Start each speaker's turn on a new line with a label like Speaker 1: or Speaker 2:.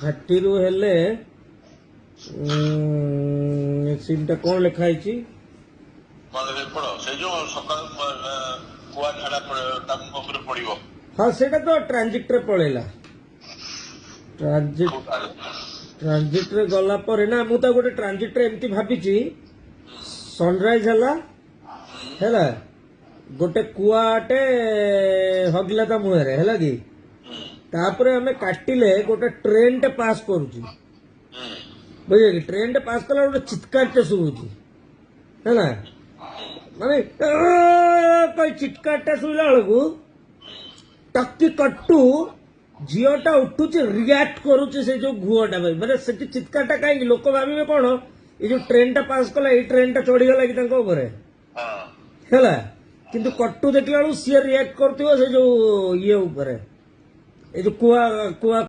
Speaker 1: ହାତୀରୁ ହେଲେ ସିନ୍ଟା କ'ଣ ଲେଖା ହେଇଛି? ହଁ ସେଇଟା ତ ଟ୍ରାନଜିଟ୍ରେ ପଳେଇଲା। ଟ୍ରାନଜିଟ୍ରେ ଗଲା ପରେ ନା ମୁଁ ତ ଗୋଟେ ଟ୍ରାନଜିଟ୍ରେ ଏମିତି ଭାବିଛି ସନରାଇଜ ହେଲା ଗୋଟେ କୁଆଟେ ହଗିଲା ତା ମୁହଁରେ ହେଲା କି ତାପରେ ଆମେ କାଟିଲେ ଗୋଟେ ଟ୍ରେନଟେ ପାସ୍ କରୁଛି ବୁଝିଲେ କି ଟ୍ରେନଟେ ପାସ୍ କଲା ଗୋଟେ ଚିତ୍କାରଟେ ଶୁଭୁଛି ହେଲା ମାନେ ଚିତ୍କାରଟା ଶୁଣିଲା ବେଳକୁ ଟକି କଟୁ ଝିଅଟା ଉଠୁଛି ରିଆକ୍ଟ କରୁଛି ସେ ଯୋଉ ଘୁଅଟା ପାଇଁ ମାନେ ସେଠି ଚିତ୍କାରଟା କାହିଁକି ଲୋକ ଭାବିବେ କ'ଣ ଏଇ ଯୋଉ ଟ୍ରେନଟା ପାସ୍ କଲା ଏଇ ଟ୍ରେନଟା ଚଢିଗଲା କି ତାଙ୍କ ଉପରେ ହେଲା କିନ୍ତୁ କଟୁ ଦେଖିଲା ବେଳକୁ ସିଏ ରିଆକ୍ଟ କରୁଥିବ ସେ ଯୋଉ ଇଏ ଉପରେ ଏଇ ଯୋଉ କୁଆ